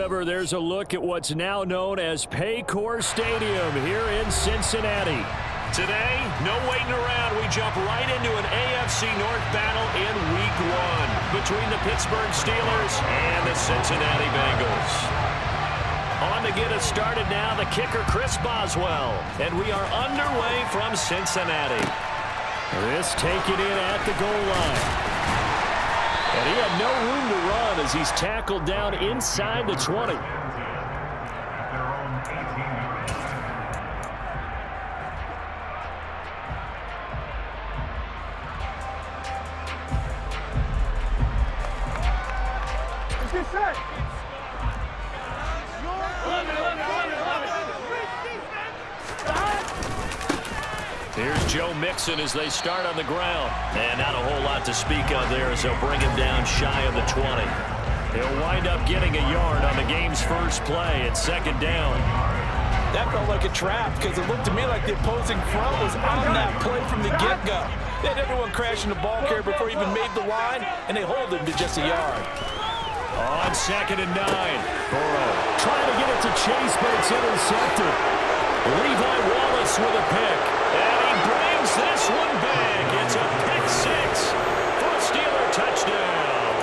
River, there's a look at what's now known as Paycor Stadium here in Cincinnati. Today, no waiting around. We jump right into an AFC North battle in Week 1 between the Pittsburgh Steelers and the Cincinnati Bengals. On to get us started now, the kicker, Chris Boswell. And we are underway from Cincinnati. This taken in at the goal line. And he had no room to run as he's tackled down inside the 20. Here's Joe Mixon as they start on the ground. And not a whole lot to speak of there as they'll bring him down shy of the 20. He'll wind up getting a yard on the game's first play at second down. That felt like a trap because it looked to me like the opposing front was on that play from the get-go. They had everyone crashing the ball carrier before he even made the line, and they hold him to just a yard. On 2nd and 9. Burrow trying to get it to Chase, but it's intercepted. Levi Wallace with a pick. And he brings this one back. It's a pick 6 for a Steeler touchdown.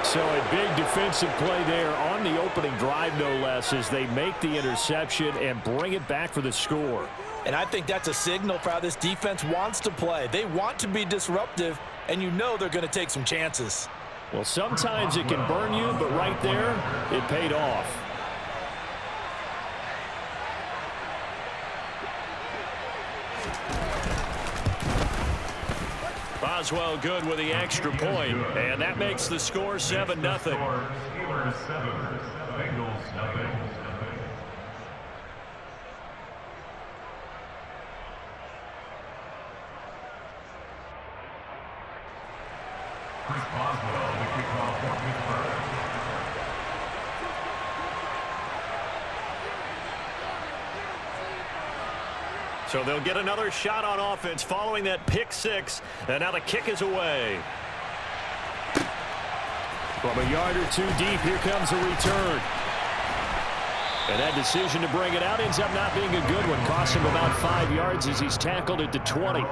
So a big defensive play there on the opening drive, no less, as they make the interception and bring it back for the score. And I think that's a signal for how this defense wants to play. They want to be disruptive, and you know they're going to take some chances. Well, sometimes it can burn you, but right there, it paid off. Boswell good with the extra point, and that makes the score 7-0. Steelers 7, Bengals nothing. Chris Boswell, the kickoff for Pittsburgh. So they'll get another shot on offense following that pick 6. And now the kick is away. From a yard or two deep, here comes a return. And that decision to bring it out ends up not being a good one. Costs him about 5 yards as he's tackled at the 20.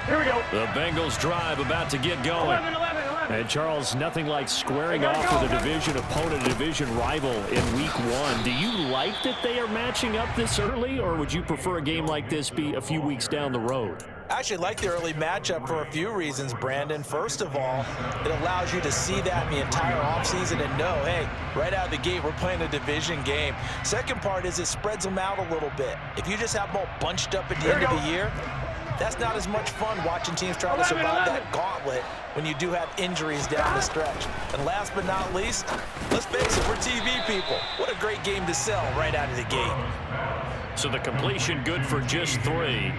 Here we go. The Bengals drive about to get going. 11. And Charles, nothing like squaring off with a division opponent, a division rival in Week 1. Do you like that they are matching up this early, or would you prefer a game like this be a few weeks down the road? I actually like the early matchup for a few reasons, Brandon. First of all, it allows you to see that in the entire offseason and know, hey, right out of the gate, we're playing a division game. Second part is it spreads them out a little bit. If you just have them all bunched up at the end of the year, that's not as much fun watching teams try to survive that gauntlet when you do have injuries down the stretch. And last but not least, let's face it, we're TV people. What a great game to sell right out of the gate. So the completion good for just 3.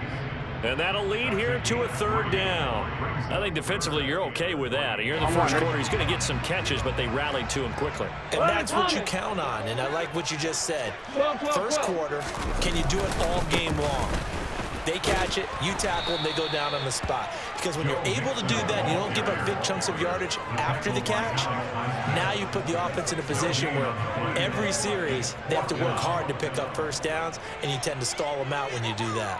And that'll lead here to a 3rd down. I think defensively you're okay with that. Here in the first quarter, he's going to get some catches, but they rallied to him quickly. And that's what you count on, and I like what you just said. First quarter, can you do it all game long? They catch it, you tackle them, they go down on the spot. Because when you're able to do that, you don't give up big chunks of yardage after the catch. Now you put the offense in a position where every series they have to work hard to pick up first downs, and you tend to stall them out when you do that.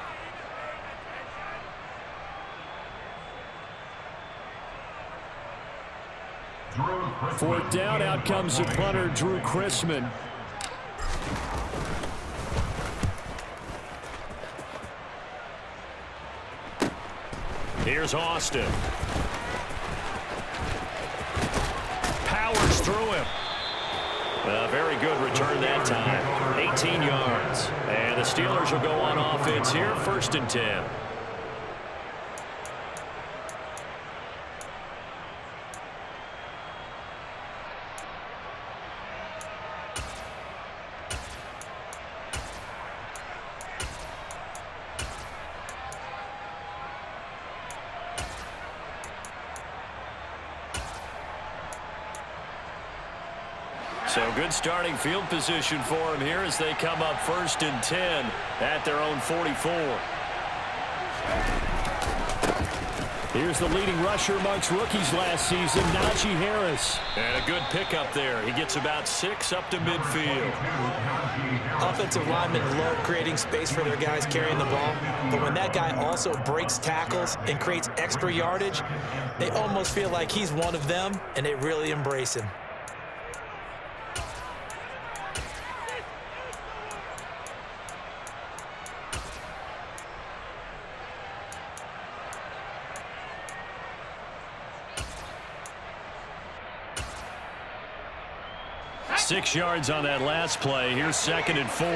Fourth down, out comes the punter, Drew Chrisman. Here's Austin. Powers through him. A very good return that time. 18 yards. And the Steelers will go on offense here, 1st and 10. So good starting field position for him here as they come up 1st and 10 at their own 44. Here's the leading rusher amongst rookies last season, Najee Harris. And a good pickup there. He gets about 6 up to midfield. Offensive linemen love creating space for their guys carrying the ball, but when that guy also breaks tackles and creates extra yardage, they almost feel like he's one of them, and they really embrace him. Six yards on that last play. Here's 2nd and 4.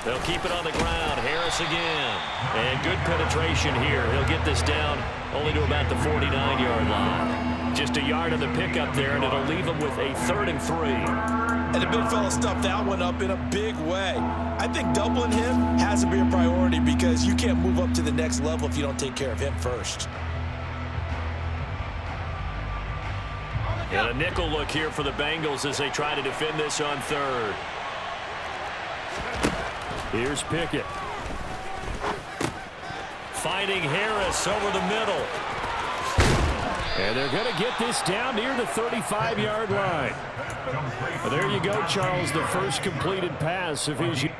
They'll keep it on the ground. Harris again. And good penetration here. He'll get this down only to about the 49-yard line. Just a yard of the pickup there, and it'll leave him with a 3rd and 3. And the big fella stuffed that one up in a big way. I think doubling him has to be a priority because you can't move up to the next level if you don't take care of him first. And a nickel look here for the Bengals as they try to defend this on 3rd. Here's Pickett. Finding Harris over the middle. And they're going to get this down near the 35-yard line. Well, there you go, Charles, the first completed pass of his year.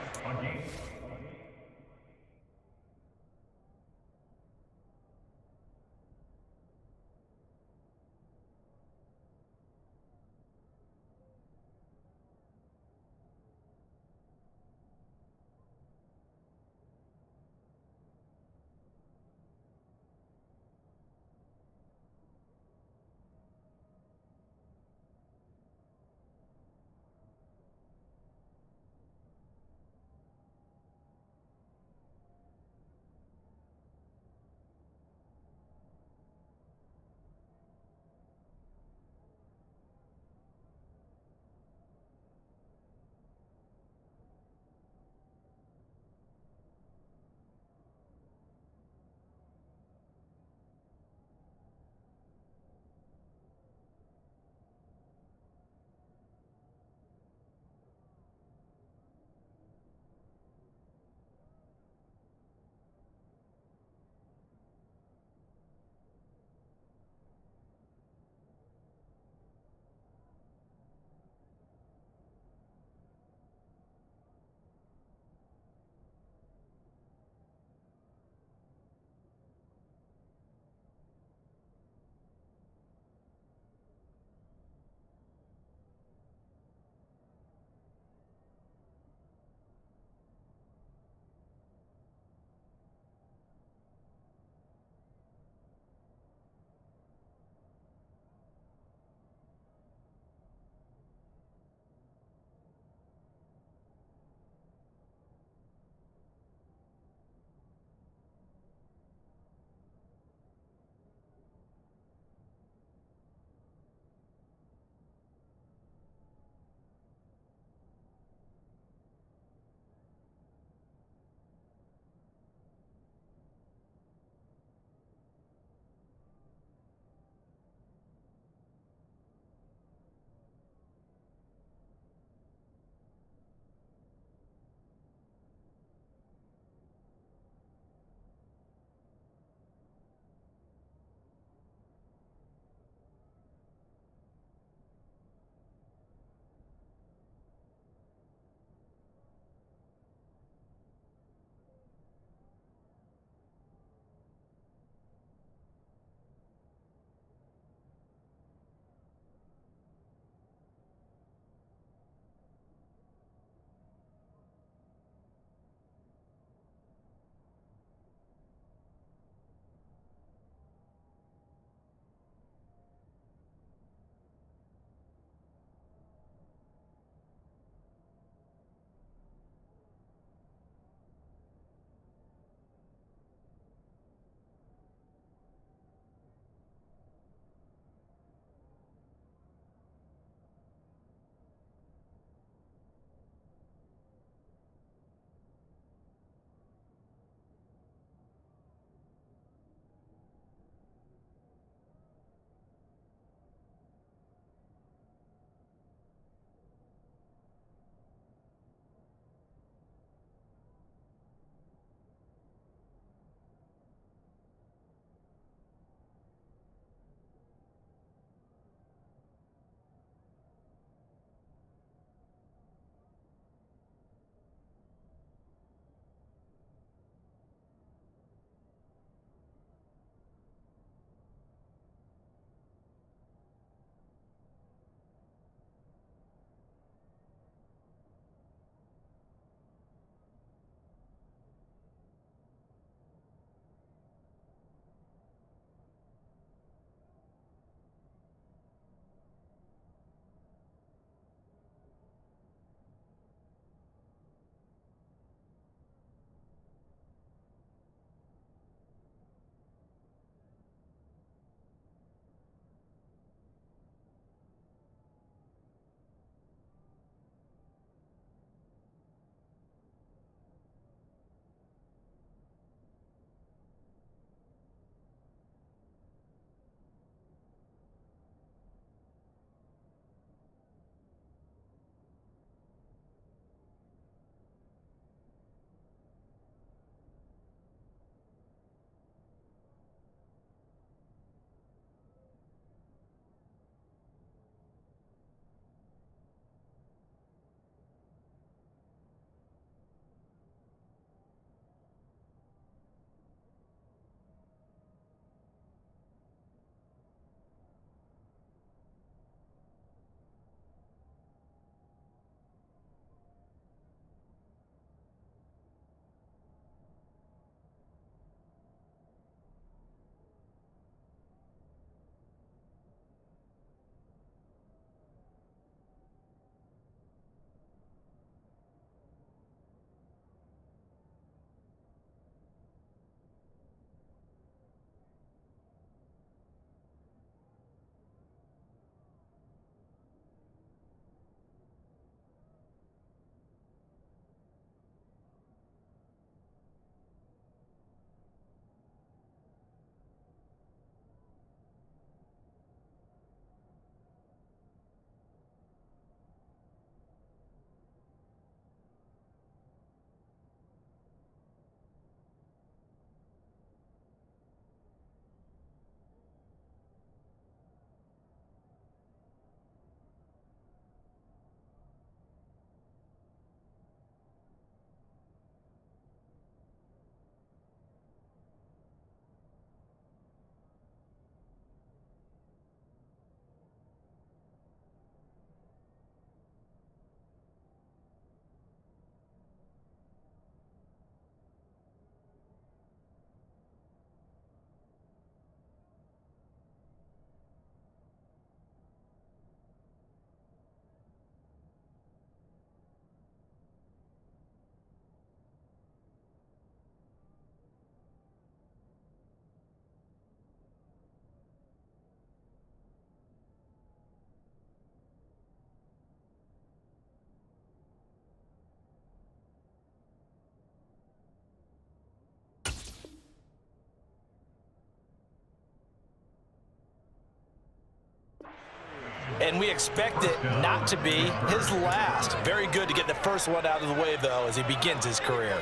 and we expect it not to be his last. Very good to get the first one out of the way, though, as he begins his career.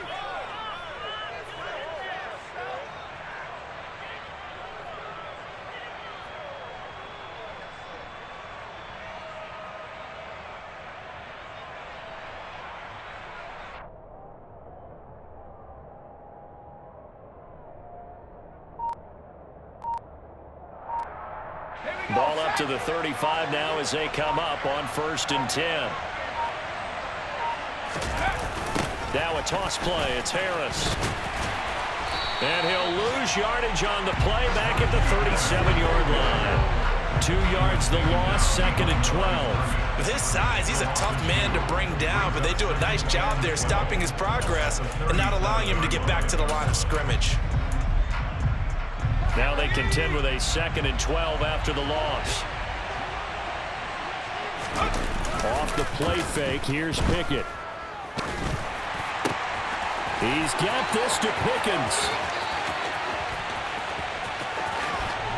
Ball up to the 35 now as they come up on 1st and 10. Now a toss play. It's Harris. And he'll lose yardage on the play back at the 37-yard line. 2 yards the loss, 2nd and 12. With his size, he's a tough man to bring down, but they do a nice job there stopping his progress and not allowing him to get back to the line of scrimmage. Now they contend with a 2nd and 12 after the loss. Off the play fake, here's Pickett. He's got this to Pickens.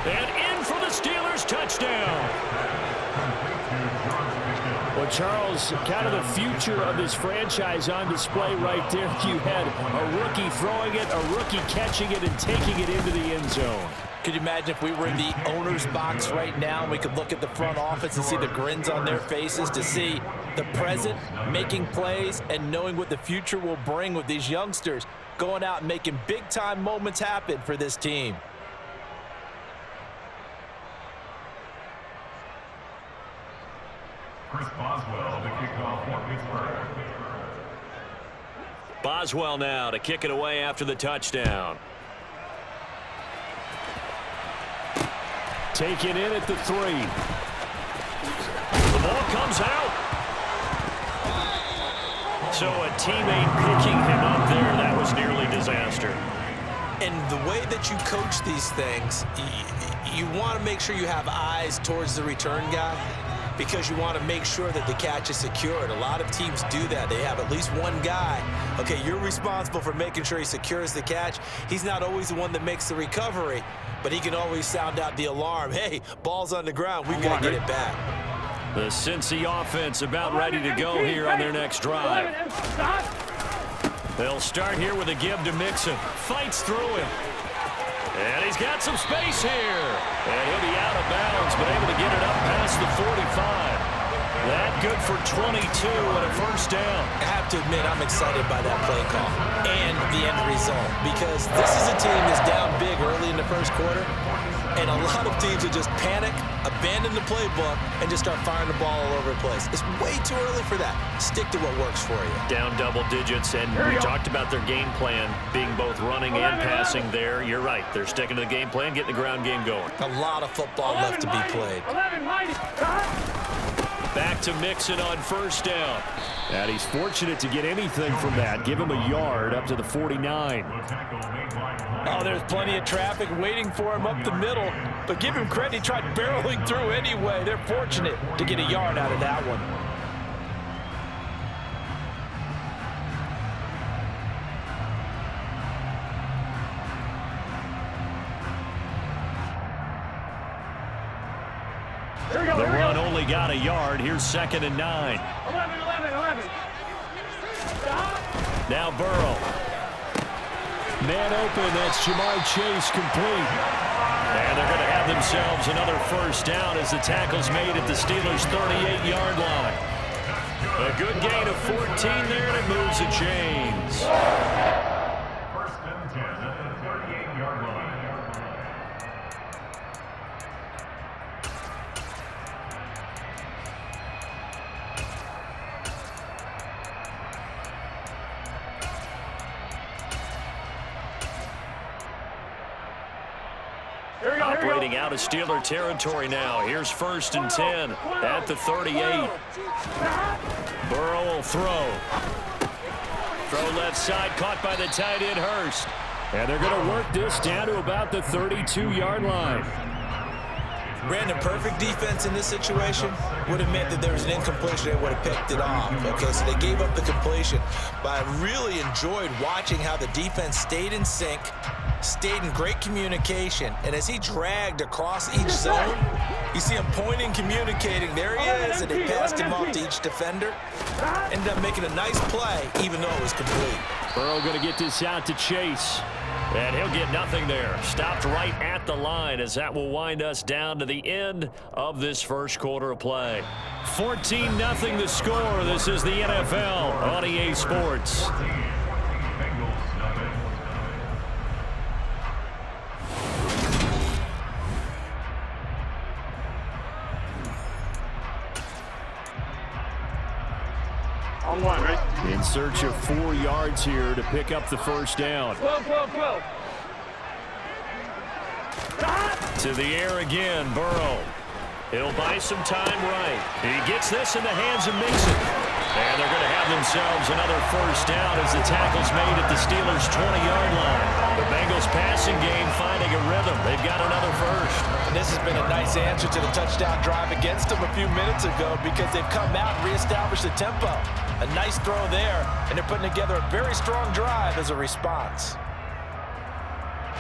And in for the Steelers touchdown. Well, Charles, kind of the future of this franchise on display right there. You had a rookie throwing it, a rookie catching it, and taking it into the end zone. Could you imagine if we were in the owner's box right now and we could look at the front office and see the grins on their faces, to see the present making plays and knowing what the future will bring with these youngsters going out and making big-time moments happen for this team. Chris Boswell, the kickoff for Pittsburgh. Boswell now to kick it away after the touchdown. Taken in at the 3. The ball comes out. So a teammate picking him up there, that was nearly disaster. And the way that you coach these things, you want to make sure you have eyes towards the return guy, because you want to make sure that the catch is secured. A lot of teams do that. They have at least one guy. Okay, you're responsible for making sure he secures the catch. He's not always the one that makes the recovery, but he can always sound out the alarm. Hey, ball's on the ground. We've got to get it back. The Cincy offense about ready to go here on their next drive. They'll start here with a give to Mixon. Fights through him. And he's got some space here. And he'll be out of bounds, but able to get it up past the 45. That good for 22 and a first down. I have to admit, I'm excited by that play call and the end result, because this is a team that's down big early in the first quarter, and a lot of teams will just panic, abandon the playbook, and just start firing the ball all over the place. It's way too early for that. Stick to what works for you. Down double digits, and we talked about their game plan being both running and passing there. You're right. They're sticking to the game plan, getting the ground game going. A lot of football left to be played. Back to Mixon on first down. And he's fortunate to get anything from that. Give him a yard up to the 49. Oh, there's plenty of traffic waiting for him up the middle. But give him credit, he tried barreling through anyway. They're fortunate to get a yard out of that one. The run only got a yard. Here's 2nd and 9. 11. Now Burrow. Man open. That's Jamar Chase complete. And they're going to have themselves another first down as the tackle's made at the Steelers' 38-yard line. A good gain of 14 there, and it moves the chains. First and 10 at the 38-yard line. Operating out of Steeler territory now. Here's 1st and 10 at the 38. Burrow will throw. Throw left side, caught by the tight end Hurst. And they're going to work this down to about the 32-yard line. Brandon, perfect defense in this situation would have meant that there was an incompletion. They would have picked it off. Okay, so they gave up the completion. But I really enjoyed watching how the defense stayed in sync, stayed in great communication, and as he dragged across each zone, You see him pointing, communicating. There he is, and they passed him off to each defender. Ended up making a nice play, even though it was complete. Burrow going to get this out to Chase. And he'll get nothing there. Stopped right at the line as that will wind us down to the end of this first quarter of play. 14-0 the score. This is the NFL on EA Sports. In search of 4 yards here to pick up the first down. To the air again, Burrow. He'll buy some time right. He gets this in the hands of Mixon. And they're going to have themselves another first down as the tackle's made at the Steelers' 20-yard line. The Bengals passing game finding a rhythm. They've got another first. And this has been a nice answer to the touchdown drive against them a few minutes ago because they've come out and reestablished the tempo. A nice throw there, and they're putting together a very strong drive as a response.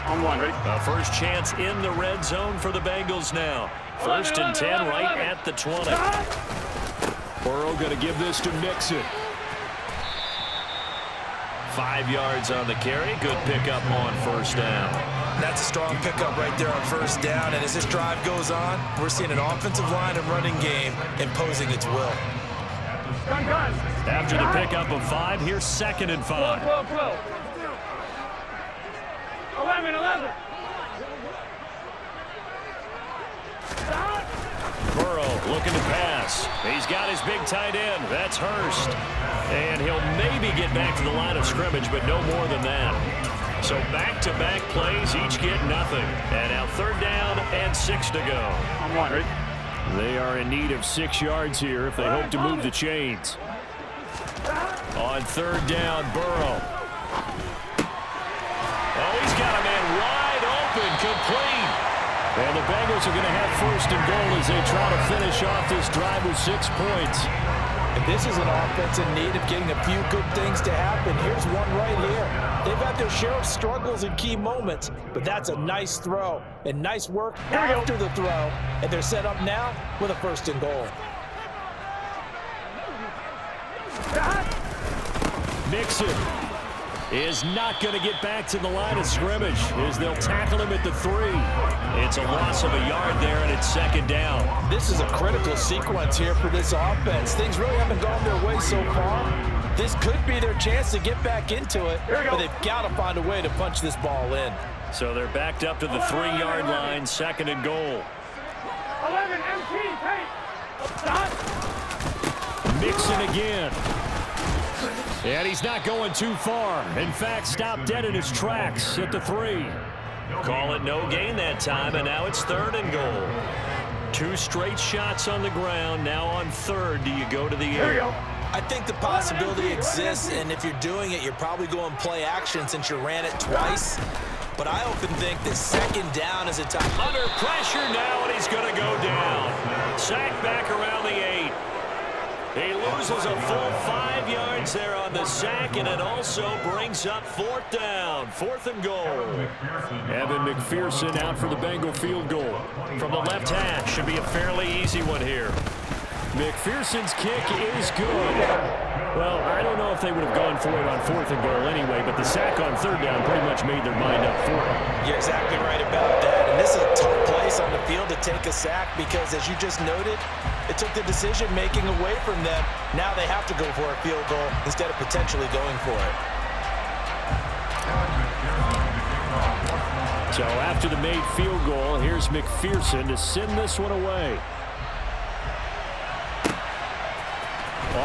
On one, ready? A first chance in the red zone for the Bengals now. 1st and 10 right at the 20. Burrow going to give this to Mixon. 5 yards on the carry. Good pickup on first down. That's a strong pickup right there on first down. And as this drive goes on, we're seeing an offensive line and running game imposing its will. After the pickup of 5, here's 2nd and 5. 11. Burrow looking to pass. He's got his big tight end. That's Hurst. And he'll maybe get back to the line of scrimmage, but no more than that. So back-to-back plays, each get nothing. And now 3rd down and 6 to go. On one, ready? They are in need of 6 yards here if they hope to move the chains. On 3rd down, Burrow. Oh, he's got a man wide open, complete. And the Bengals are going to have 1st and goal as they try to finish off this drive with 6 points. And this is an offense in need of getting a few good things to happen. Here's one right here. They've had their share of struggles in key moments, but that's a nice throw and nice work after the throw. And they're set up now with a 1st and goal. Mixon is not going to get back to the line of scrimmage as they'll tackle him at the 3. It's a loss of a yard there, and it's 2nd down. This is a critical sequence here for this offense. Things really haven't gone their way so far. This could be their chance to get back into it, but they've got to find a way to punch this ball in. So they're backed up to the 3-yard line, 2nd and goal. 11, MT, Mixon again. And he's not going too far. In fact, stopped dead in his tracks at the 3. Call it no gain that time, and now it's 3rd and goal. 2 straight shots on the ground. Now on 3rd, do you go to the air? I think the possibility exists, and if you're doing it, you're probably going play action since you ran it twice. But I often think that 2nd down is a time. Under pressure now, and he's going to go down. Sacked back around the 8. He loses a full 5 yards there on the sack, and it also brings up 4th down. 4th and goal. Evan McPherson out for the Bengal field goal. From the left hash, should be a fairly easy one here. McPherson's kick is good. Well, I don't know if they would have gone for it on 4th and goal anyway, but the sack on 3rd down pretty much made their mind up for it. You're exactly right about that. And this is a tough place on the field to take a sack because, as you just noted, it took the decision-making away from them. Now they have to go for a field goal instead of potentially going for it. So after the made field goal, here's McPherson to send this one away.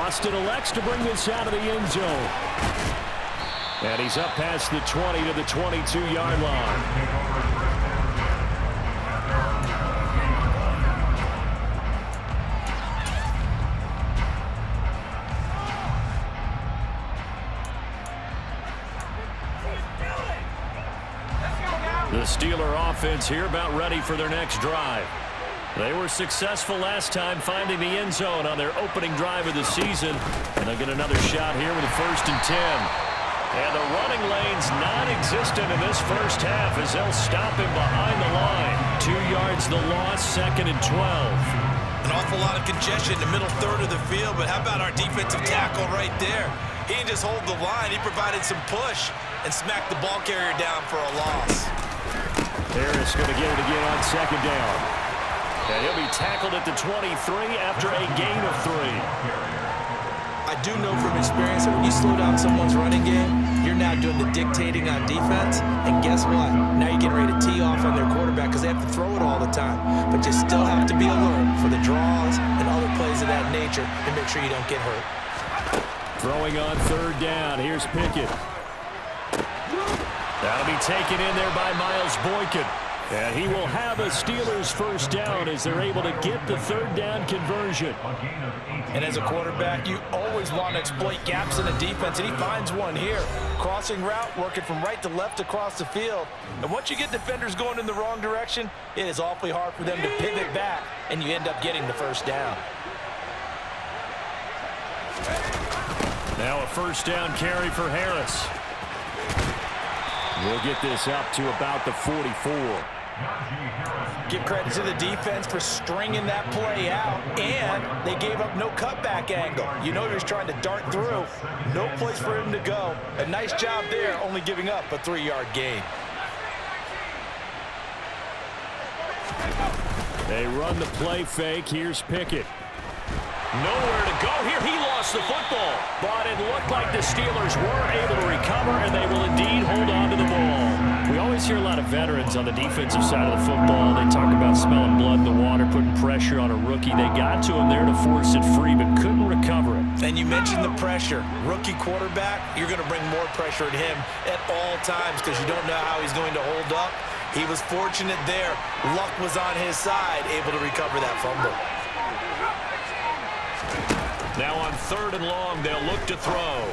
Austin elects to bring this out of the end zone. And he's up past the 20 to the 22-yard line. The Steeler offense here about ready for their next drive. They were successful last time finding the end zone on their opening drive of the season. And they'll get another shot here with a 1st and 10. And the running lane's non-existent in this first half as they'll stop him behind the line. 2 yards the loss, 2nd and 12. An awful lot of congestion in the middle third of the field, but how about our defensive tackle right there? He didn't just hold the line, he provided some push and smacked the ball carrier down for a loss. Harris going to get it again on 2nd down. And he'll be tackled at the 23 after a gain of 3. I do know from experience that when you slow down someone's running game, you're now doing the dictating on defense, and guess what? Now you're getting ready to tee off on their quarterback because they have to throw it all the time. But you still have to be alert for the draws and other plays of that nature and make sure you don't get hurt. Throwing on 3rd down. Here's Pickett. That'll be taken in there by Miles Boykin. And he will have a Steelers first down as they're able to get the 3rd down conversion. And as a quarterback, you always want to exploit gaps in the defense, and he finds one here. Crossing route, working from right to left across the field. And once you get defenders going in the wrong direction, it is awfully hard for them to pivot back, and you end up getting the first down. Now a first down carry for Harris. We'll get this up to about the 44. Give credit to the defense for stringing that play out, and they gave up no cutback angle. You know he was trying to dart through. No place for him to go. A nice job there, only giving up a 3-yard gain. They run the play fake. Here's Pickett. Nowhere to go here. He lost the football. But it looked like the Steelers were able to recover, and they will indeed hold on to the ball. We always hear a lot of veterans on the defensive side of the football. They talk about smelling blood in the water, putting pressure on a rookie. They got to him there to force it free, but couldn't recover it. And you mentioned the pressure. Rookie quarterback, you're going to bring more pressure at him at all times because you don't know how he's going to hold up. He was fortunate there. Luck was on his side, able to recover that fumble. Now on 3rd and long, they'll look to throw.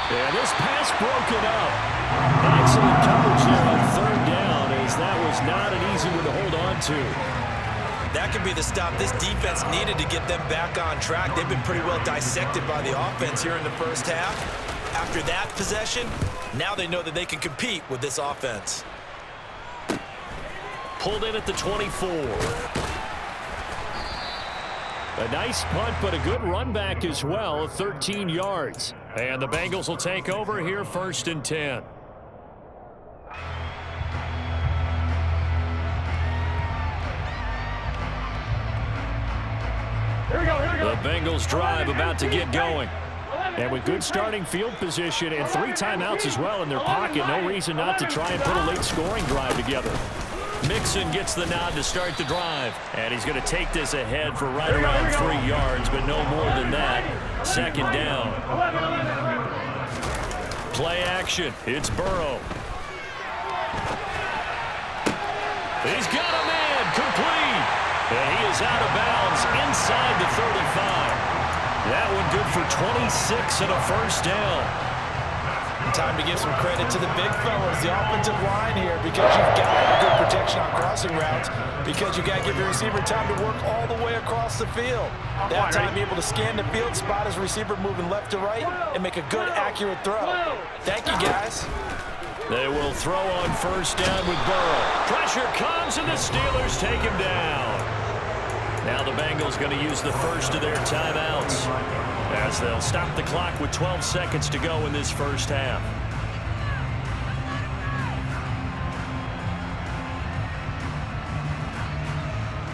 And this pass broken up. Excellent coverage there on 3rd down, as that was not an easy one to hold on to. That could be the stop this defense needed to get them back on track. They've been pretty well dissected by the offense here in the first half. After that possession, now they know that they can compete with this offense. Pulled in at the 24. A nice punt, but a good run back as well, 13 yards. And the Bengals will take over here, 1st and 10. The Bengals drive about to get going. And with good starting field position and 3 timeouts as well in their pocket, no reason not to try and put a late scoring drive together. Mixon gets the nod to start the drive. And he's going to take this ahead for right around 3 yards, but no more than that. 2nd down. Play action. It's Burrow. He's got a man. Complete. And he is out of bounds inside the 35. That one good for 26 and a first down. Time to give some credit to the big fellas, the offensive line here, because you've got good protection on crossing routes, because you've got to give your receiver time to work all the way across the field. That time, be able to scan the field, spot his receiver moving left to right, and make a good, accurate throw. Thank you, guys. They will throw on 1st down with Burrow. Pressure comes, and the Steelers take him down. Now the Bengals going to use the first of their timeouts, as they'll stop the clock with 12 seconds to go in this first half.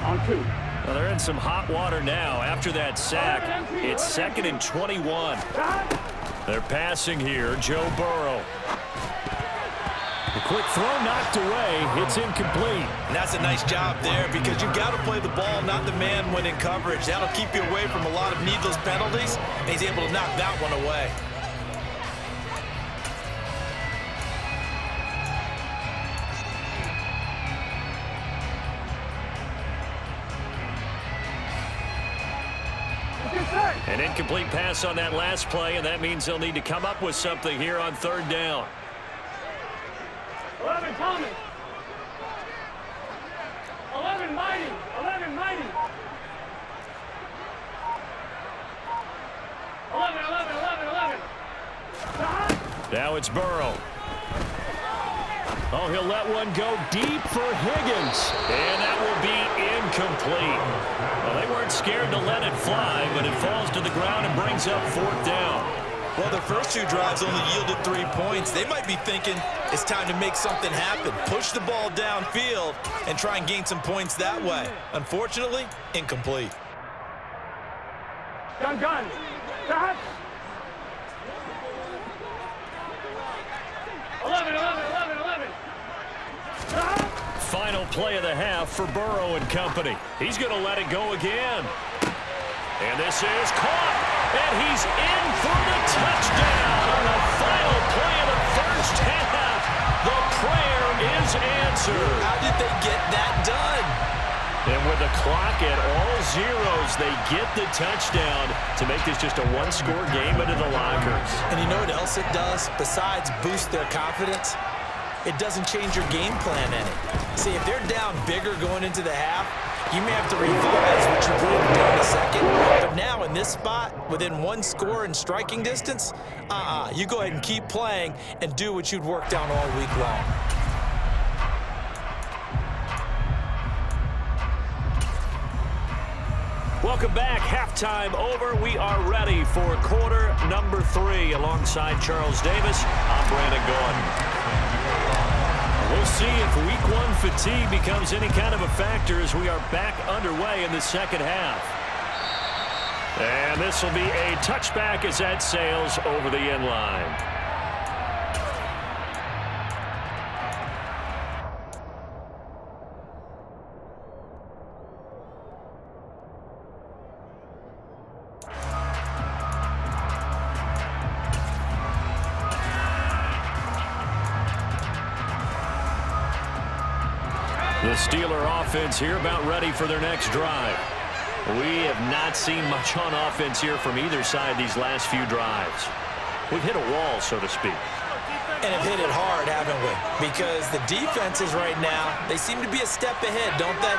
On 2. Well, they're in some hot water now. After that sack, it's 2nd and 21. They're passing here, Joe Burrow. The quick throw knocked away. It's incomplete. And that's a nice job there, because you've got to play the ball, not the man when in coverage. That'll keep you away from a lot of needless penalties, and he's able to knock that one away. An incomplete pass on that last play, and that means they'll need to come up with something here on 3rd down. 11 Tommy. 11 Mighty. 11 Mighty. 11. Now it's Burrow. Oh, he'll let one go deep for Higgins. And that will be incomplete. Well, they weren't scared to let it fly, but it falls to the ground and brings up 4th down. Well, their first 2 drives only yielded 3 points. They might be thinking it's time to make something happen. Push the ball downfield and try and gain some points that way. Unfortunately, incomplete. Gun. Stop. 11. Final play of the half for Burrow and company. He's going to let it go again. And this is caught. And he's in for the touchdown on the final play of the first half. The prayer is answered. How did they get that done? And with the clock at all zeros, they get the touchdown to make this just a 1-score game into the lockers. And you know what else it does besides boost their confidence? It doesn't change your game plan any. See, if they're down bigger going into the half, you may have to revise what you would have done in a second. But now in this spot, within 1 score in striking distance, you go ahead and keep playing and do what you'd worked on all week long. Welcome back. Halftime over. We are ready for quarter number 3. Alongside Charles Davis, I'm Brandon Gordon. We'll see if week 1 fatigue becomes any kind of a factor as we are back underway in the second half. And this will be a touchback as that sails over the end line. The Steeler offense here about ready for their next drive. We have not seen much on offense here from either side these last few drives. We've hit a wall, so to speak. And have hit it hard, haven't we? Because the defenses right now, they seem to be a step ahead, don't they?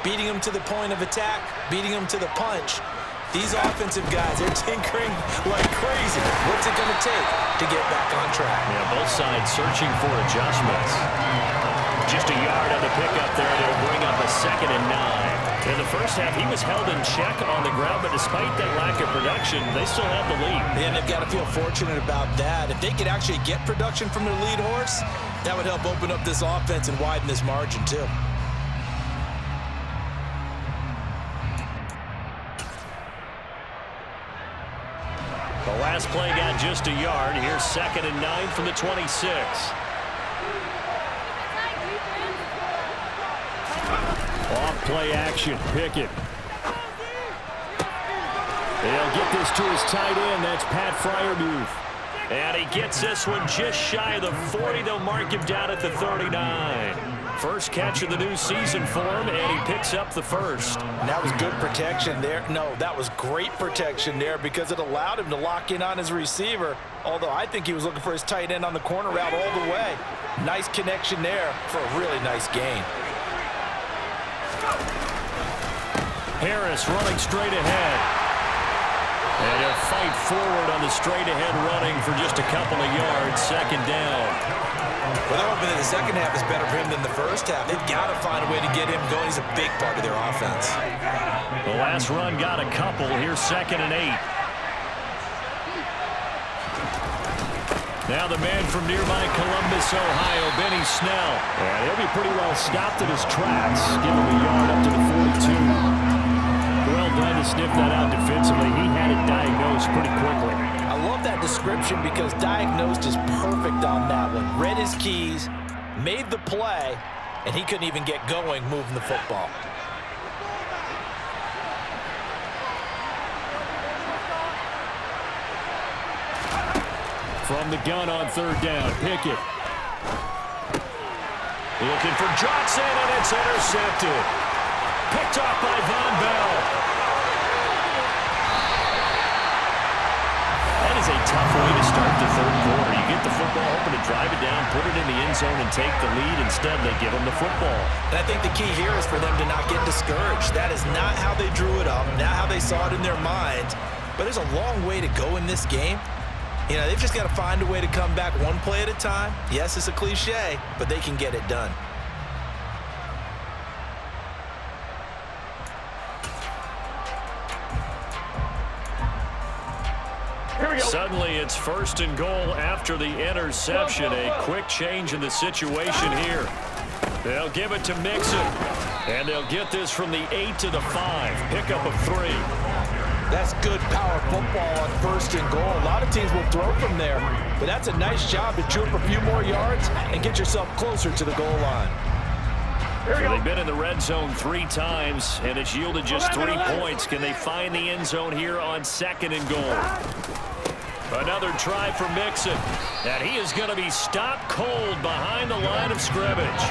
Beating them to the point of attack, beating them to the punch. These offensive guys, they're tinkering like crazy. What's it going to take to get back on track? Yeah, both sides searching for adjustments. Just a yard on the pickup there. They'll bring up a 2nd and 9. In the first half, he was held in check on the ground, but despite that lack of production, they still have the lead. And they've got to feel fortunate about that. If they could actually get production from their lead horse, that would help open up this offense and widen this margin, too. The last play got just a yard. Here's 2nd and 9 from the 26. Off play action, Pickett. They'll get this to his tight end. That's Pat Freiermuth. And he gets this one just shy of the 40. They'll mark him down at the 39. First catch of the new season for him, and he picks up the first. And that was good protection there. No, that was great protection there because it allowed him to lock in on his receiver, although I think he was looking for his tight end on the corner route all the way. Nice connection there for a really nice gain. Harris running straight ahead. And he'll fight forward on the straight-ahead running for just a couple of yards. 2nd down. Well, they're hoping that the second half is better for him than the first half. They've got to find a way to get him going. He's a big part of their offense. The last run got a couple. Here's 2nd and 8. Now the man from nearby Columbus, Ohio, Benny Snell. And he'll be pretty well stopped in his tracks. Give him a yard up to the 42. Well done to sniff that out defensively. He had it diagnosed pretty quickly. I love that description because diagnosed is perfect on that one. Read his keys, made the play, and he couldn't even get going moving the football. From the gun on 3rd down, Pickett. Looking for Johnson, and it's intercepted. Picked off by Von Bell. That is a tough way to start the 3rd quarter. You get the football, hoping to drive it down, put it in the end zone, and take the lead. Instead, they give them the football. And I think the key here is for them to not get discouraged. That is not how they drew it up, not how they saw it in their minds. But there's a long way to go in this game. You know, they've just got to find a way to come back one play at a time. Yes, it's a cliche, but they can get it done. Suddenly, it's 1st and goal after the interception. A quick change in the situation here. They'll give it to Mixon, and they'll get this from the 8 to the 5. Pickup of 3. That's good power football on 1st and goal. A lot of teams will throw from there, but that's a nice job to chew up a few more yards and get yourself closer to the goal line. So they've been in the red zone 3 times, and it's yielded just 3 points. Can they find the end zone here on 2nd and goal? Another try for Mixon, and he is going to be stopped cold behind the line of scrimmage.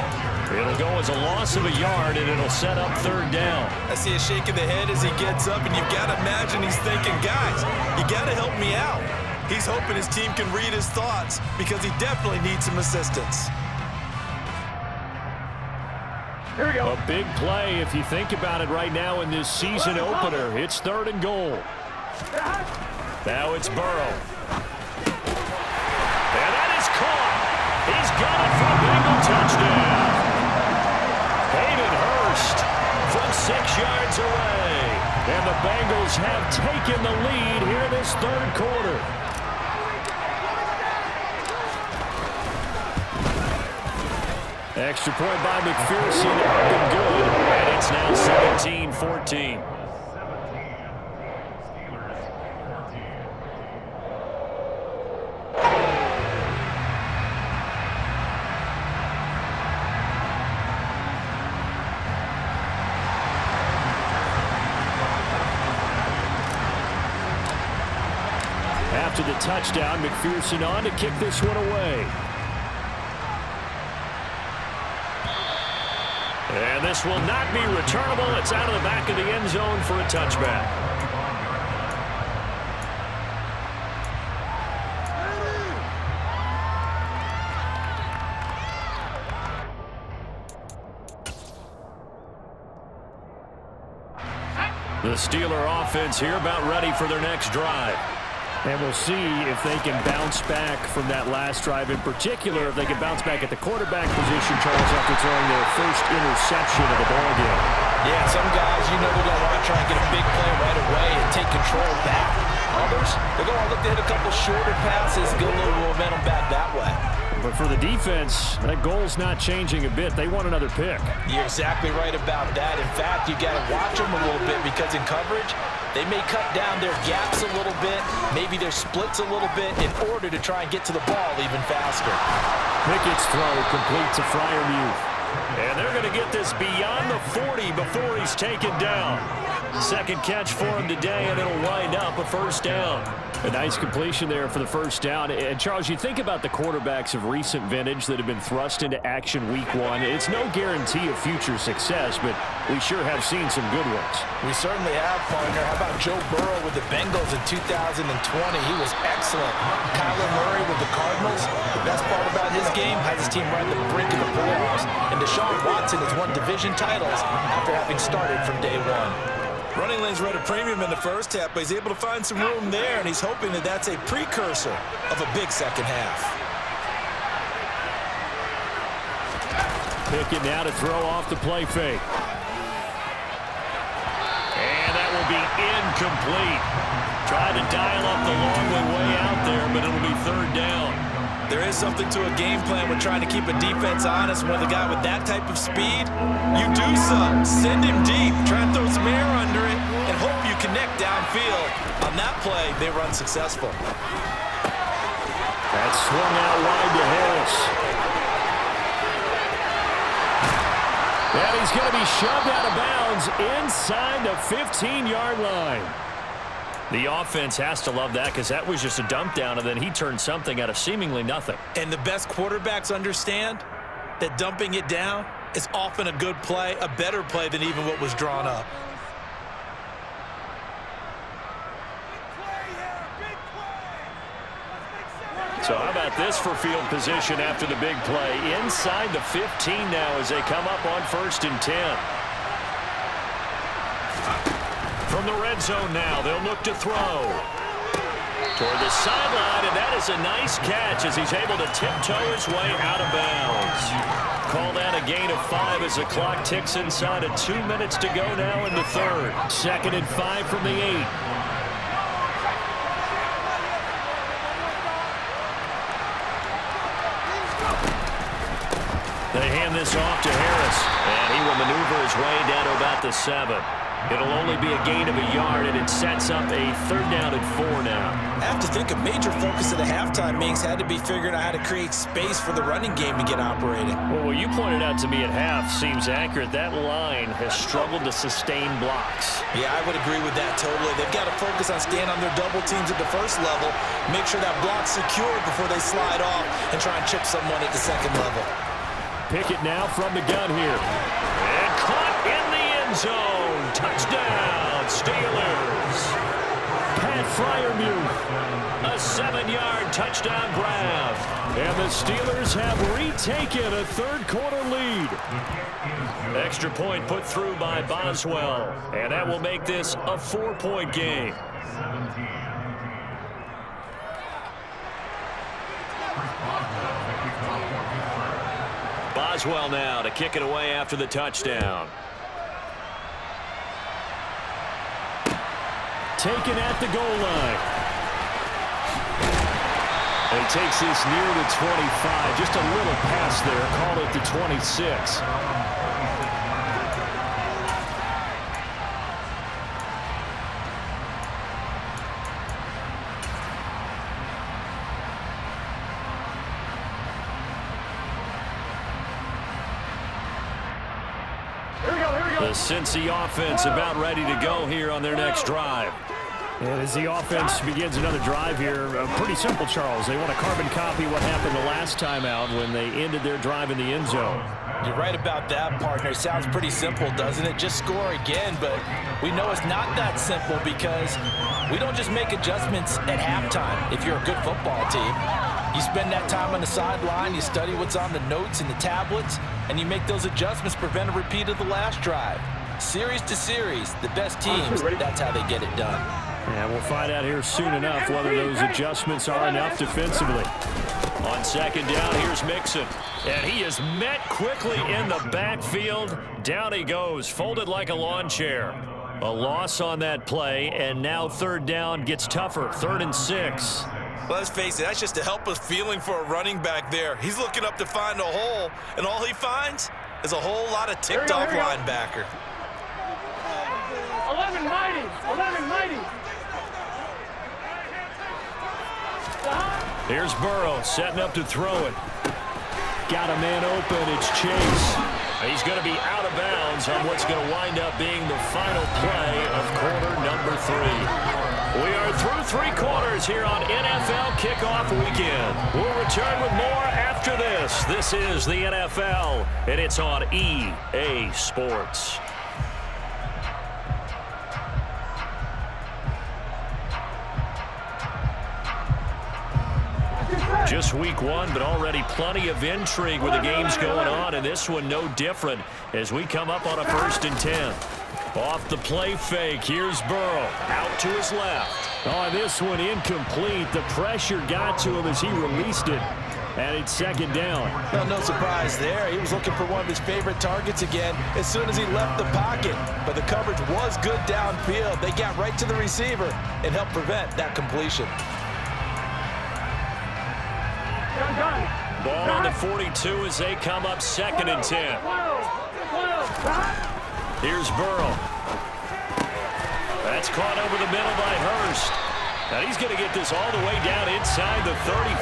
It'll go as a loss of a yard, and it'll set up 3rd down. I see a shake of the head as he gets up, and you've got to imagine he's thinking, guys, you got to help me out. He's hoping his team can read his thoughts because he definitely needs some assistance. Here we go. A big play if you think about it right now in this season opener. It's 3rd and goal. Now it's Burrow. And that is caught. He's got it for a Bengal touchdown. Hayden Hurst from 6 yards away. And the Bengals have taken the lead here in this 3rd quarter. Extra point by McPherson up and good. And it's now 17-14. After the touchdown, McPherson on to kick this one away. And this will not be returnable. It's out of the back of the end zone for a touchback. The Steeler offense here about ready for their next drive. And we'll see if they can bounce back from that last drive. In particular, if they can bounce back at the quarterback position, Charles, after throwing their first interception of the ball game. Yeah, some guys, you know, they're going to want to try and get a big play right away and take control back. Others, they're going to look to hit a couple shorter passes, get a little momentum back that way. But for the defense, that goal's not changing a bit. They want another pick. You're exactly right about that. In fact, you got to watch them a little bit because in coverage, they may cut down their gaps a little bit, maybe their splits a little bit in order to try and get to the ball even faster. Pickett's throw complete to Freiermuth. And they're going to get this beyond the 40 before he's taken down. Second catch for him today, and it'll wind up a 1st down. A nice completion there for the 1st down. And, Charles, you think about the quarterbacks of recent vintage that have been thrust into action week 1. It's no guarantee of future success, but we sure have seen some good ones. We certainly have, partner. How about Joe Burrow with the Bengals in 2020? He was excellent. Kyler Murray with the Cardinals. The best part about his game has his team right at the brink of the playoffs. And Deshaun Watson has won division titles after having started from day 1. Running lanes were at a premium in the first half, but he's able to find some room there, and he's hoping that that's a precursor of a big second half. Pickett now to throw off the play fake. And that will be incomplete. Tried to dial up the long way out there, but it'll be 3rd down. There is something to a game plan with trying to keep a defense honest. When the guy with that type of speed, you do some. Send him deep, try and throw some air under it, and hope you connect downfield. On that play, they were unsuccessful. That swung out wide to Harris. And he's going to be shoved out of bounds inside the 15-yard line. The offense has to love that because that was just a dump down, and then he turned something out of seemingly nothing. And the best quarterbacks understand that dumping it down is often a good play, a better play than even what was drawn up. So how about this for field position after the big play? Inside the 15 now as they come up on 1st and 10. From the red zone now, they'll look to throw. Toward the sideline, and that is a nice catch as he's able to tiptoe his way out of bounds. Call that a gain of 5 as the clock ticks inside of 2 minutes to go now in the third. 2nd and 5 from the 8. They hand this off to Harris, and he will maneuver his way down to about the 7. It'll only be a gain of a yard, and it sets up a 3rd down and 4 now. I have to think a major focus of the halftime meetings had to be figuring out how to create space for the running game to get operating. Well, what you pointed out to me at half seems accurate. That line has struggled to sustain blocks. Yeah, I would agree with that totally. They've got to focus on staying on their double teams at the first level, make sure that block's secure before they slide off and try and chip someone at the second level. Pickett now from the gun here. And caught in the end zone. Touchdown, Steelers. Pat Freiermuth. A 7-yard touchdown grab. And the Steelers have retaken a third-quarter lead. Extra point put through by Boswell. And that will make this a 4-point game. Boswell now to kick it away after the touchdown. Taken at the goal line. And he takes this near the 25. Just a little pass there. Call it the 26. The Cincy offense about ready to go here on their next drive. And as the offense begins another drive here, pretty simple, Charles. They want to carbon copy what happened the last time out when they ended their drive in the end zone. You're right about that, partner. Sounds pretty simple, doesn't it? Just score again, but we know it's not that simple because we don't just make adjustments at halftime if you're a good football team. You spend that time on the sideline, you study what's on the notes and the tablets, and you make those adjustments to prevent a repeat of the last drive. Series to series, the best teams, that's how they get it done. And we'll find out here soon enough whether those adjustments are enough defensively. On 2nd down, here's Mixon. And he is met quickly in the backfield. Down he goes, folded like a lawn chair. A loss on that play, and now 3rd down gets tougher. 3rd and 6. Let's face it, that's just a helpless feeling for a running back there. He's looking up to find a hole, and all he finds is a whole lot of ticked-off linebacker. 11 mighty, 11 mighty. Here's Burrow setting up to throw it. Got a man open. It's Chase. He's going to be out of bounds on what's going to wind up being the final play of quarter number 3. We are through 3 quarters here on NFL Kickoff Weekend. We'll return with more after this. This is the NFL, and it's on EA Sports. Just week 1, but already plenty of intrigue with the games going on, and this one no different as we come up on a 1st and 10. Off the play fake, here's Burrow, out to his left. Oh, this one incomplete. The pressure got to him as he released it, and it's 2nd down. Well, no surprise there. He was looking for one of his favorite targets again as soon as he left the pocket, but the coverage was good downfield. They got right to the receiver and helped prevent that completion. Ball on the 42 as they come up 2nd and 10. Here's Burrow. That's caught over the middle by Hurst. Now he's going to get this all the way down inside the 35.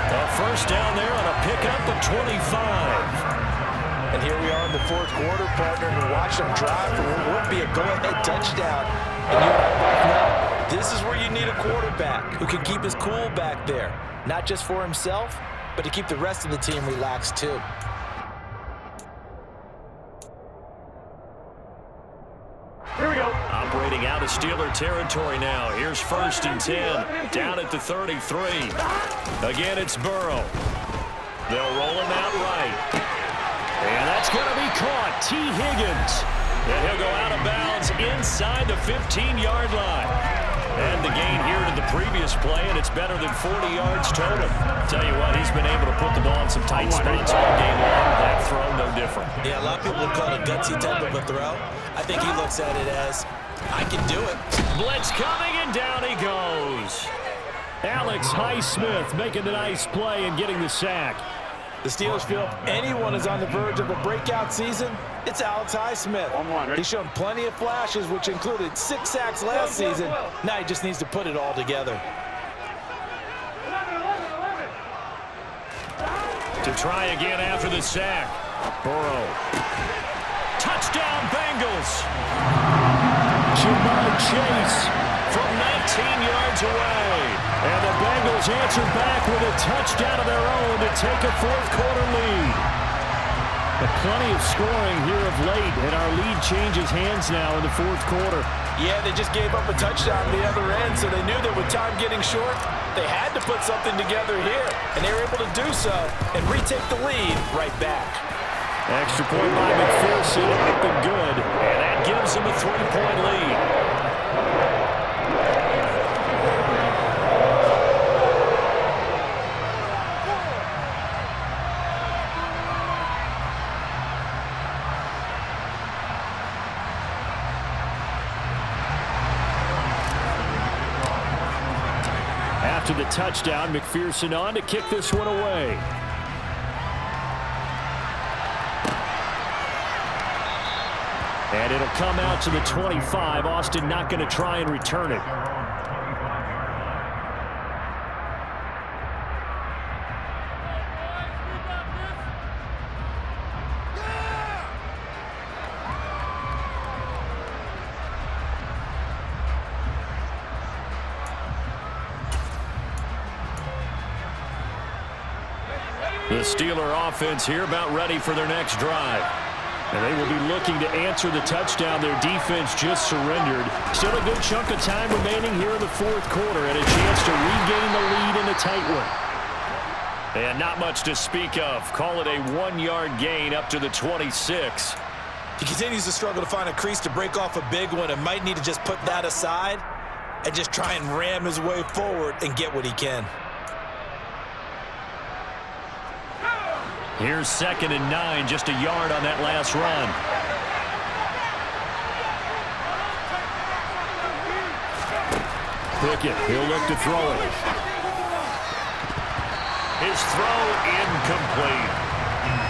A 1st down there on a pickup of 25. And here we are in the 4th quarter, partner, and watch them drive for what would be a go-ahead touchdown. And you and I both know this is where you need a quarterback who can keep his cool back there. Not just for himself, but to keep the rest of the team relaxed too. Here we go. Operating out of Steeler territory now. Here's 1st and 10. Down at the 33. Again, it's Burrow. They'll roll him out right. And that's going to be caught. T. Higgins. And he'll go out of bounds inside the 15-yard line. And the gain here to the previous play, and it's better than 40 yards total. Tell you what, he's been able to put the ball in some tight spots all game long. That throw, no different. Yeah, a lot of people would call it a gutsy type of a throw. I think he looks at it as, I can do it. Blitz coming, and down he goes. Alex Highsmith making the nice play and getting the sack. The Steelers feel if anyone is on the verge of a breakout season, it's Alex Highsmith. He's shown plenty of flashes, which included 6 sacks last season. Now he just needs to put it all together. To try again after the sack. Burrow. Touchdown, Bengals. Jamar Chase from 19 yards away. And the Bengals answer back with a touchdown of their own to take a fourth-quarter lead. But plenty of scoring here of late, and our lead changes hands now in the fourth quarter. Yeah, they just gave up a touchdown on the other end, so they knew that with time getting short, they had to put something together here, and they were able to do so and retake the lead right back. Extra point by McPherson, up and good. And that gives them a 3-point lead. After the touchdown, McPherson on to kick this one away. And it'll come out to the 25. Austin not going to try and return it. The Steeler offense here about ready for their next drive. And they will be looking to answer the touchdown. Their defense just surrendered. Still a good chunk of time remaining here in the fourth quarter and a chance to regain the lead in a tight one. And not much to speak of. Call it a 1-yard gain up to the 26. He continues to struggle to find a crease to break off a big one and might need to just put that aside and just try and ram his way forward and get what he can. Here's 2nd and 9, just a yard on that last run. Pickett, he'll look to throw it. His throw incomplete.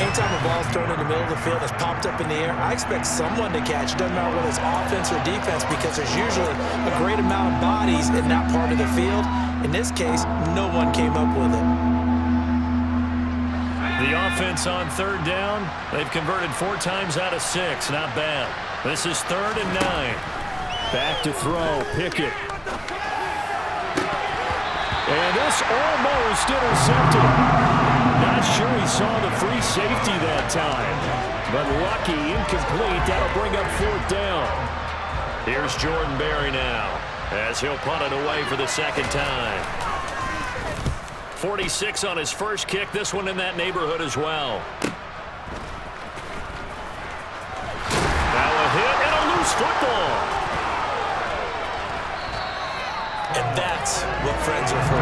Anytime a ball's thrown in the middle of the field, it's popped up in the air, I expect someone to catch. Doesn't matter whether it's offense or defense, because there's usually a great amount of bodies in that part of the field. In this case, no one came up with it. The offense on 3rd down, they've converted 4 times out of 6. Not bad. This is 3rd and 9. Back to throw, Pickett. And this almost intercepted. Not sure he saw the free safety that time. But lucky, incomplete. That'll bring up 4th down. Here's Jordan Berry now, as he'll punt it away for the 2nd time. 46 on his first kick. This one in that neighborhood as well. Now a hit and a loose football. And that's what friends are for.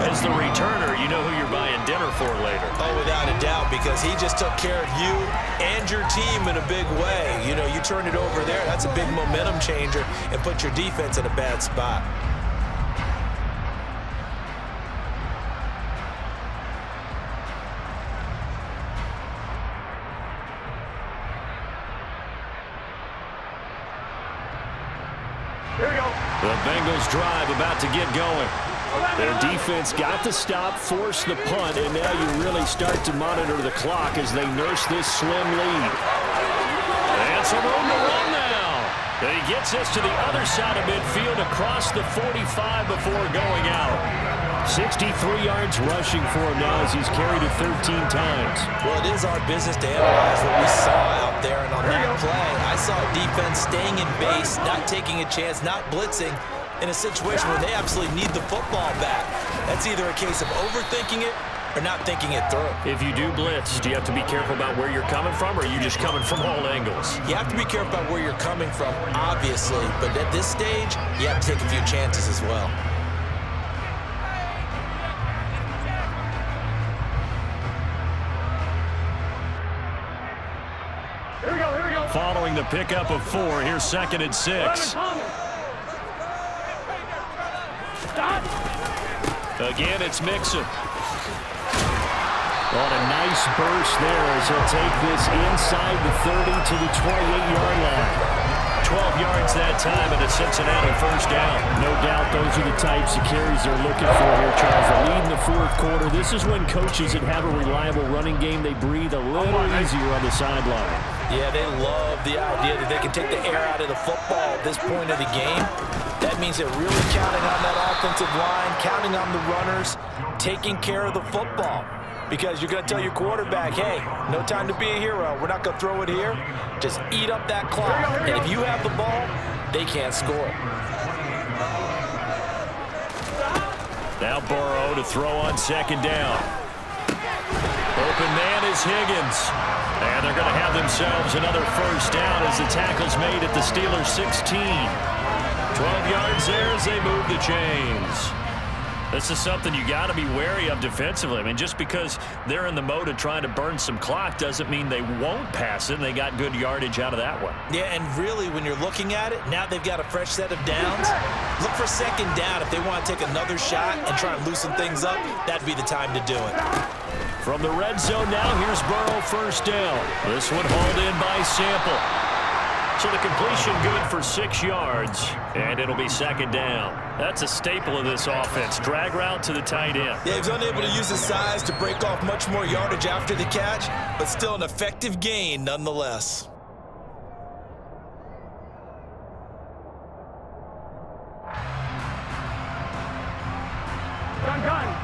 As the returner, you know who you're buying dinner for later. Oh, without a doubt, because he just took care of you and your team in a big way. You know, you turn it over there, that's a big momentum changer, and put your defense in a bad spot. The Bengals drive about to get going. Their defense got the stop, forced the punt, and now you really start to monitor the clock as they nurse this slim lead. And some room to run now. He gets us to the other side of midfield across the 45 before going out. 63 yards rushing for him now as he's carried it 13 times. Well, it is our business to analyze what we saw out there, and on that play, I saw a defense staying in base, not taking a chance, not blitzing, in a situation where they absolutely need the football back. That's either a case of overthinking it or not thinking it through. If you do blitz, do you have to be careful about where you're coming from, or are you just coming from all angles? You have to be careful about where you're coming from, obviously, but at this stage, you have to take a few chances as well. Here we go. Following the pickup of 4, here's 2nd and 6. Again, it's Mixon. On a nice burst there as he'll take this inside the 30 to the 28-yard line. 12 yards that time and a Cincinnati first down. No doubt those are the types of carries they're looking for here, Charles. The lead in the fourth quarter. This is when coaches that have a reliable running game, they breathe a little easier on the sideline. Yeah, they love the idea that they can take the air out of the football at this point of the game. That means they're really counting on that offensive line, counting on the runners, taking care of the football. Because you're going to tell your quarterback, hey, no time to be a hero. We're not going to throw it here. Just eat up that clock. And if you have the ball, they can't score. Now Burrow to throw on 2nd down. Open man is Higgins. And they're going to have themselves another first down as the tackle's made at the Steelers' 16. 12 yards there as they move the chains. This is something you got to be wary of defensively. I mean, just because they're in the mode of trying to burn some clock doesn't mean they won't pass it, and they got good yardage out of that one. Yeah, and really, when you're looking at it, now they've got a fresh set of downs. Look for 2nd down. If they want to take another shot and try and loosen things up, that'd be the time to do it. From the red zone now, here's Burrow first down. This one hauled in by Sample. So the completion good for 6 yards, and it'll be 2nd down. That's a staple of this offense. Drag route to the tight end. Yeah, he's unable to use his size to break off much more yardage after the catch, but still an effective gain nonetheless.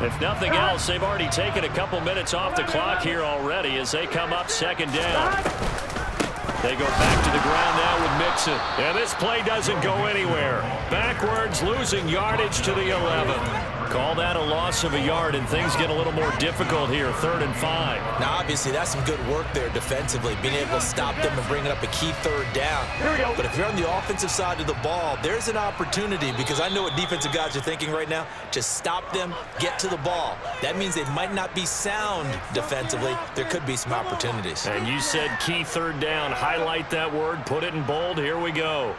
If nothing else, they've already taken a couple minutes off the clock here already as they come up 2nd down. They go back to the ground now with Mixon. And this play doesn't go anywhere. Backwards, losing yardage to the 11. Call that a loss of a yard, and things get a little more difficult here, 3rd and 5. Now, obviously, that's some good work there defensively, being able to stop them and bringing up a key 3rd down. But if you're on the offensive side of the ball, there's an opportunity, because I know what defensive guys are thinking right now. Just stop them, get to the ball. That means they might not be sound defensively. There could be some opportunities. And you said key 3rd down. Highlight that word, put it in bold. Here we go.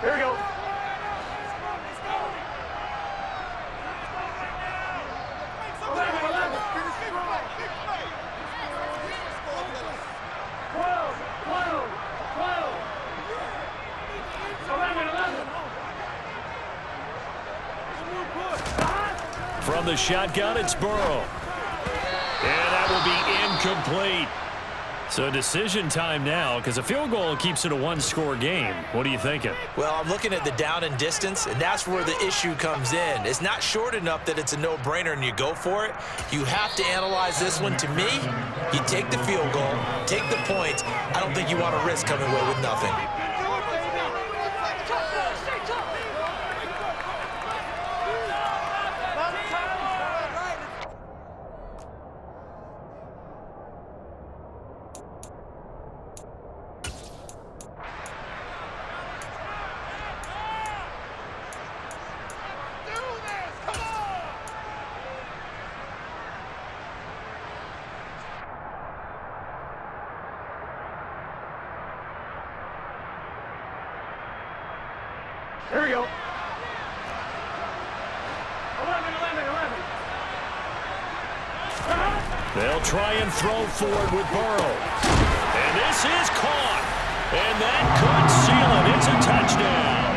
Here we go. From the shotgun, it's Burrow. And that will be incomplete. So decision time now, because a field goal keeps it a one-score game. What are you thinking? Well, I'm looking at the down and distance, and that's where the issue comes in. It's not short enough that it's a no-brainer and you go for it. You have to analyze this one. To me, you take the field goal, take the points. I don't think you want to risk coming away with nothing. Here we go. 11. They'll try and throw forward with Burrow. And this is caught. And that could seal it. It's a touchdown.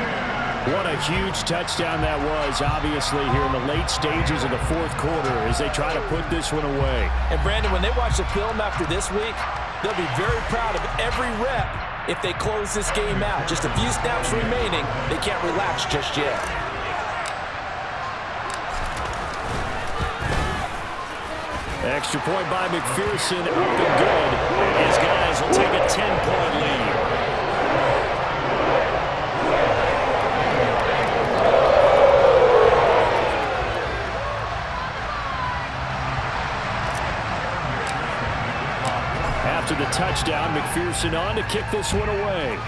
What a huge touchdown that was, obviously, here in the late stages of the fourth quarter as they try to put this one away. And, Brandon, when they watch the film after this week, they'll be very proud of every rep if they close this game out. Just a few snaps remaining. They can't relax just yet. Extra point by McPherson, up and good. And his guys will take a 10-point lead. touchdown. McPherson on to kick this one away.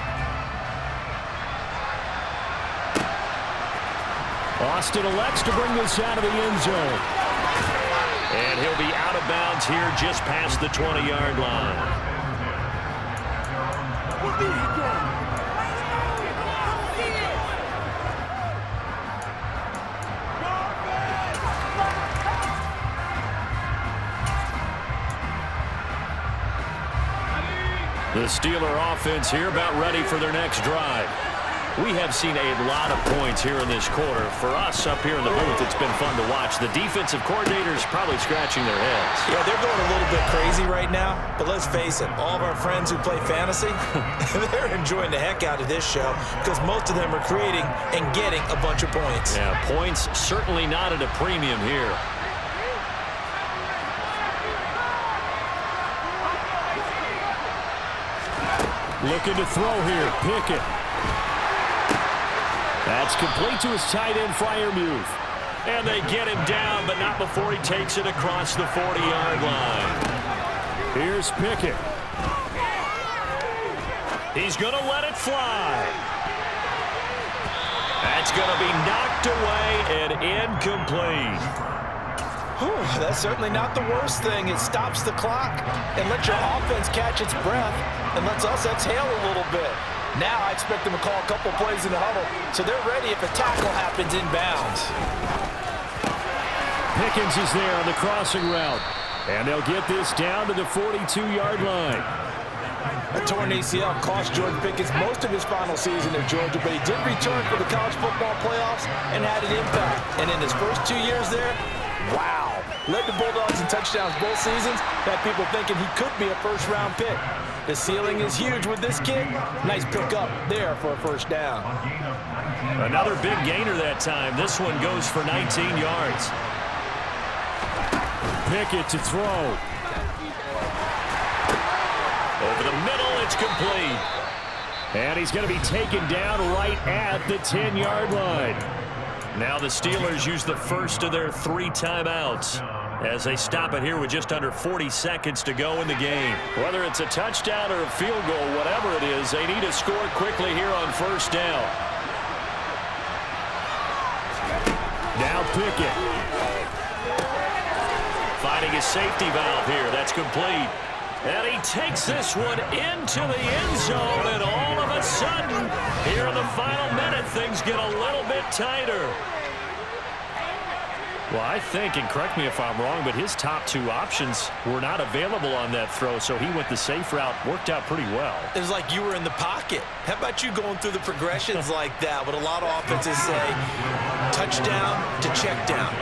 Austin elects to bring this out of the end zone. And he'll be out of bounds here just past the 20-yard line. The Steeler offense here about ready for their next drive. We have seen a lot of points here in this quarter. For us up here in the booth, it's been fun to watch. The defensive coordinators probably scratching their heads. Yeah, they're going a little bit crazy right now. But let's face it, all of our friends who play fantasy, they're enjoying the heck out of this show because most of them are creating and getting a bunch of points. Yeah, points certainly not at a premium here. Looking to throw here. Pickett. That's complete to his tight end, Freiermuth. And they get him down, but not before he takes it across the 40-yard line. Here's Pickett. He's going to let it fly. That's going to be knocked away and incomplete. Whew, that's certainly not the worst thing. It stops the clock and lets your offense catch its breath and lets us exhale a little bit. Now I expect them to call a couple plays in the huddle, so they're ready if a tackle happens inbounds. Pickens is there on the crossing route, and they'll get this down to the 42-yard line. A torn ACL cost George Pickens most of his final season at Georgia, but he did return for the college football playoffs and had an impact. And in his first 2 years there, wow, led the Bulldogs in touchdowns both seasons. Had people thinking he could be a first-round pick. The ceiling is huge with this kid. Nice pickup there for a first down. Another big gainer that time. This one goes for 19 yards. Pickett to throw. Over the middle, it's complete. And he's going to be taken down right at the 10-yard line. Now the Steelers use the first of their 3 timeouts as they stop it here with just under 40 seconds to go in the game. Whether it's a touchdown or a field goal, whatever it is, they need to score quickly here on first down. Now Pickett. Finding his safety valve here. That's complete. And he takes this one into the end zone, and all of a sudden, here in the final minute, things get a little bit tighter. Well, I think, and correct me if I'm wrong, but his top 2 options were not available on that throw, so he went the safe route. Worked out pretty well. It was like you were in the pocket. How about you going through the progressions like that? What a lot of offenses say, touchdown to check down.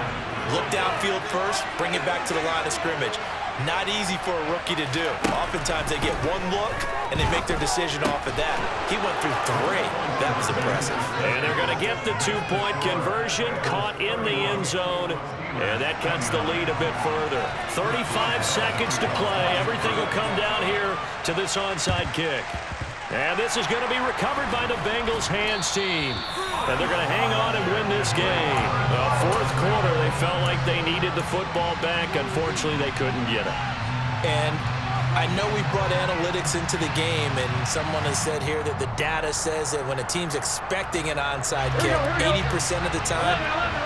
Look downfield first, bring it back to the line of scrimmage. Not easy for a rookie to do. Oftentimes they get one look and they make their decision off of that. He went through 3. That was impressive. And they're going to get the 2-point conversion, caught in the end zone, and that cuts the lead a bit further. 35 seconds to play. Everything will come down here to this onside kick. And this is going to be recovered by the Bengals hands team. And they're going to hang on and win this game. The fourth quarter, they felt like they needed the football back. Unfortunately, they couldn't get it. And I know we've brought analytics into the game, and someone has said here that the data says that when a team's expecting an onside kick, 80% of the time,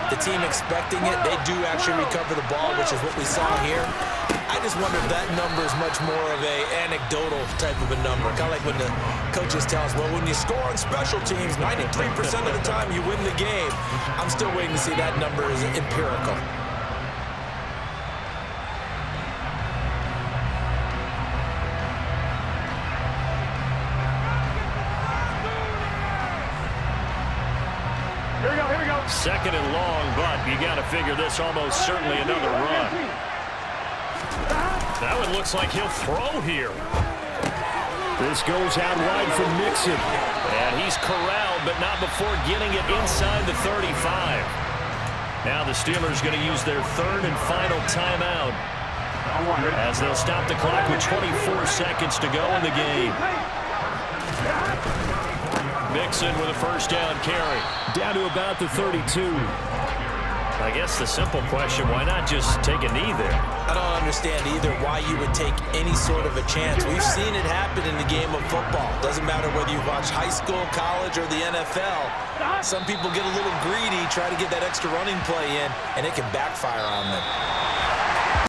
the team expecting it, they do actually recover the ball, which is what we saw here. I just wonder if that number is much more of a anecdotal type of a number. Kind of like when the coaches tell us, well, when you score on special teams, 93% of the time you win the game. I'm still waiting to see that number is empirical. Here we go. Second and long, but you got to figure this almost certainly another run. That one looks like he'll throw here. This goes out wide from Mixon. And he's corralled, but not before getting it inside the 35. Now the Steelers going to use their 3rd and final timeout as they'll stop the clock with 24 seconds to go in the game. Mixon with a first down carry. Down to about the 32. I guess the simple question, why not just take a knee there? I don't understand either why you would take any sort of a chance. We've seen it happen in the game of football. Doesn't matter whether you watch high school, college, or the NFL. Some people get a little greedy, try to get that extra running play in, and it can backfire on them.